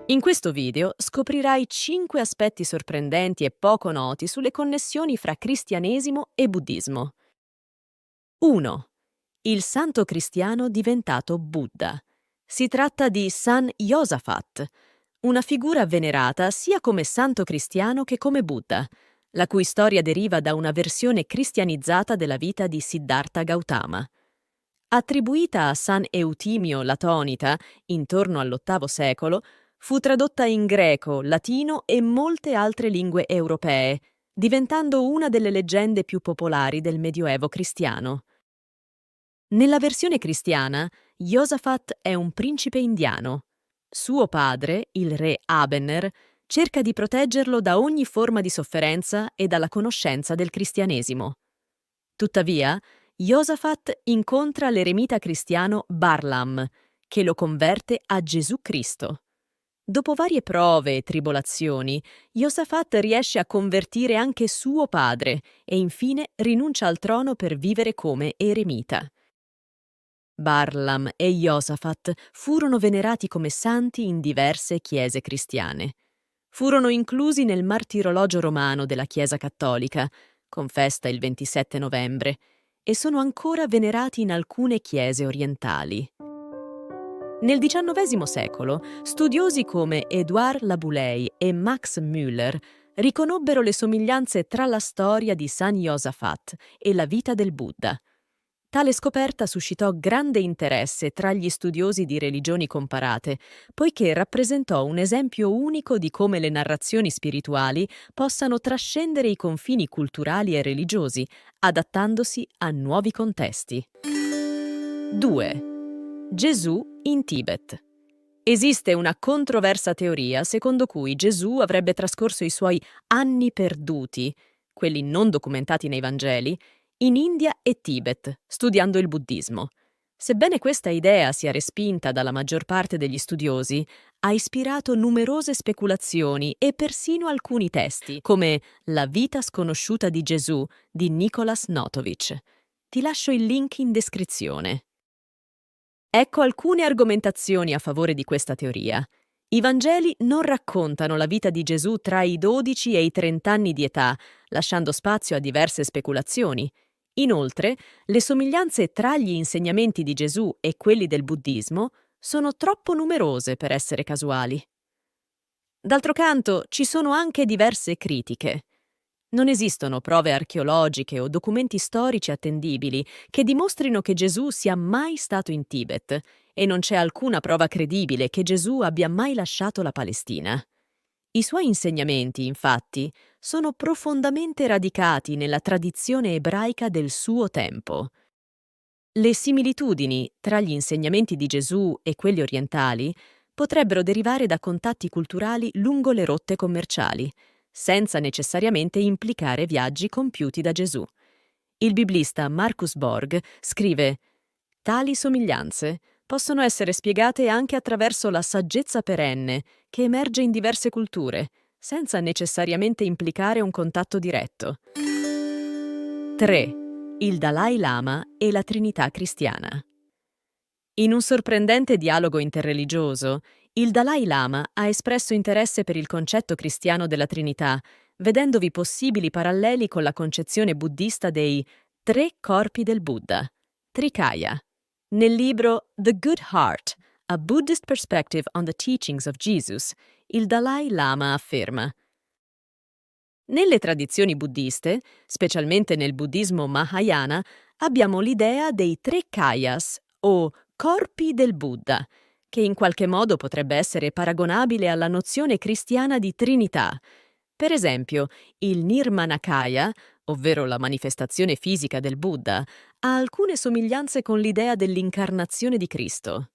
In questo video scoprirai 5 aspetti sorprendenti e poco noti sulle connessioni fra cristianesimo e buddismo. 1. Il santo cristiano diventato Buddha. Si tratta di San Josaphat, una figura venerata sia come santo cristiano che come Buddha, la cui storia deriva da una versione cristianizzata della vita di Siddhartha Gautama. Attribuita a San Eutimio Latonita intorno all'VIII secolo, fu tradotta in greco, latino e molte altre lingue europee, diventando una delle leggende più popolari del Medioevo cristiano. Nella versione cristiana, Josaphat è un principe indiano. Suo padre, il re Abenner, cerca di proteggerlo da ogni forma di sofferenza e dalla conoscenza del cristianesimo. Tuttavia, Josaphat incontra l'eremita cristiano Barlam, che lo converte a Gesù Cristo. Dopo varie prove e tribolazioni, Josaphat riesce a convertire anche suo padre e infine rinuncia al trono per vivere come eremita. Barlam e Josaphat furono venerati come santi in diverse chiese cristiane. Furono inclusi nel martirologio romano della Chiesa Cattolica, con festa il 27 novembre, e sono ancora venerati in alcune chiese orientali. Nel XIX secolo, studiosi come Édouard Laboulaye e Max Müller riconobbero le somiglianze tra la storia di San Josaphat e la vita del Buddha. Tale scoperta suscitò grande interesse tra gli studiosi di religioni comparate, poiché rappresentò un esempio unico di come le narrazioni spirituali possano trascendere i confini culturali e religiosi, adattandosi a nuovi contesti. 2. Gesù in Tibet. Esiste una controversa teoria secondo cui Gesù avrebbe trascorso i suoi anni perduti, quelli non documentati nei Vangeli, in India e Tibet, studiando il buddismo. Sebbene questa idea sia respinta dalla maggior parte degli studiosi, ha ispirato numerose speculazioni e persino alcuni testi, come La vita sconosciuta di Gesù di Nicholas Notovich. Ti lascio il link in descrizione. Ecco alcune argomentazioni a favore di questa teoria. I Vangeli non raccontano la vita di Gesù tra i 12 e i 30 anni di età, lasciando spazio a diverse speculazioni. Inoltre, le somiglianze tra gli insegnamenti di Gesù e quelli del buddismo sono troppo numerose per essere casuali. D'altro canto, ci sono anche diverse critiche. Non esistono prove archeologiche o documenti storici attendibili che dimostrino che Gesù sia mai stato in Tibet e non c'è alcuna prova credibile che Gesù abbia mai lasciato la Palestina. I suoi insegnamenti, infatti, sono profondamente radicati nella tradizione ebraica del suo tempo. Le similitudini tra gli insegnamenti di Gesù e quelli orientali potrebbero derivare da contatti culturali lungo le rotte commerciali, senza necessariamente implicare viaggi compiuti da Gesù. Il biblista Marcus Borg scrive: «Tali somiglianze possono essere spiegate anche attraverso la saggezza perenne che emerge in diverse culture, senza necessariamente implicare un contatto diretto». 3. Il Dalai Lama e la Trinità cristiana. In un sorprendente dialogo interreligioso, il Dalai Lama ha espresso interesse per il concetto cristiano della Trinità, vedendovi possibili paralleli con la concezione buddista dei 3 corpi del Buddha, Trikaya. Nel libro The Good Heart, A Buddhist Perspective on the Teachings of Jesus, il Dalai Lama afferma: nelle tradizioni buddiste, specialmente nel buddismo Mahayana, abbiamo l'idea dei 3 kayas o corpi del Buddha, che in qualche modo potrebbe essere paragonabile alla nozione cristiana di Trinità. Per esempio, il Nirmanakaya, ovvero la manifestazione fisica del Buddha, ha alcune somiglianze con l'idea dell'incarnazione di Cristo.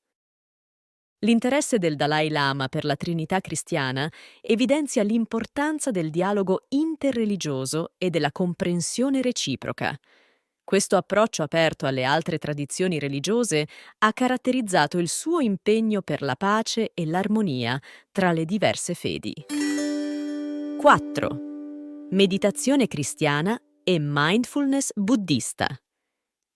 L'interesse del Dalai Lama per la Trinità cristiana evidenzia l'importanza del dialogo interreligioso e della comprensione reciproca. Questo approccio aperto alle altre tradizioni religiose ha caratterizzato il suo impegno per la pace e l'armonia tra le diverse fedi. 4. Meditazione cristiana e mindfulness buddista.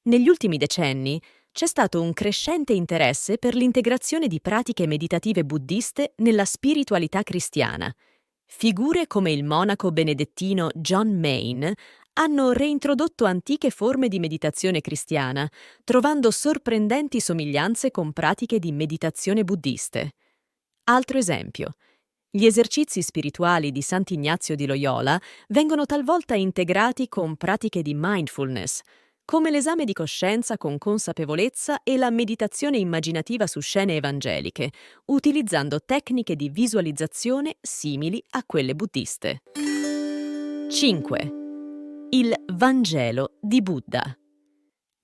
Negli ultimi decenni c'è stato un crescente interesse per l'integrazione di pratiche meditative buddiste nella spiritualità cristiana. Figure come il monaco benedettino John Main hanno reintrodotto antiche forme di meditazione cristiana, trovando sorprendenti somiglianze con pratiche di meditazione buddiste. Altro esempio. Gli esercizi spirituali di Sant'Ignazio di Loyola vengono talvolta integrati con pratiche di mindfulness, come l'esame di coscienza con consapevolezza e la meditazione immaginativa su scene evangeliche, utilizzando tecniche di visualizzazione simili a quelle buddiste. 5. Il Vangelo di Buddha.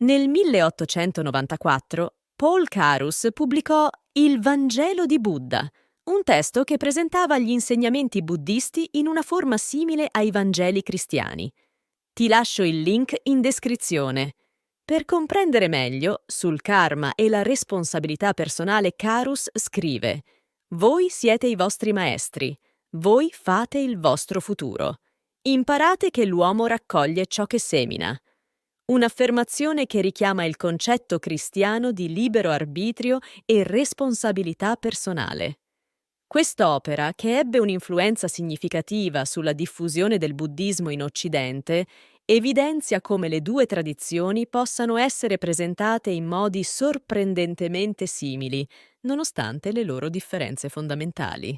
Nel 1894 Paul Carus pubblicò Il Vangelo di Buddha, un testo che presentava gli insegnamenti buddisti in una forma simile ai Vangeli cristiani. Ti lascio il link in descrizione. Per comprendere meglio, sul karma e la responsabilità personale, Carus scrive: «Voi siete i vostri maestri, voi fate il vostro futuro. Imparate che l'uomo raccoglie ciò che semina». Un'affermazione che richiama il concetto cristiano di libero arbitrio e responsabilità personale. Quest'opera, che ebbe un'influenza significativa sulla diffusione del buddismo in Occidente, evidenzia come le due tradizioni possano essere presentate in modi sorprendentemente simili, nonostante le loro differenze fondamentali.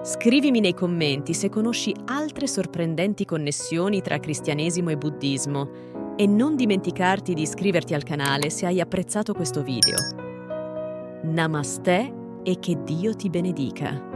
Scrivimi nei commenti se conosci altre sorprendenti connessioni tra cristianesimo e buddismo e non dimenticarti di iscriverti al canale se hai apprezzato questo video. Namaste e che Dio ti benedica.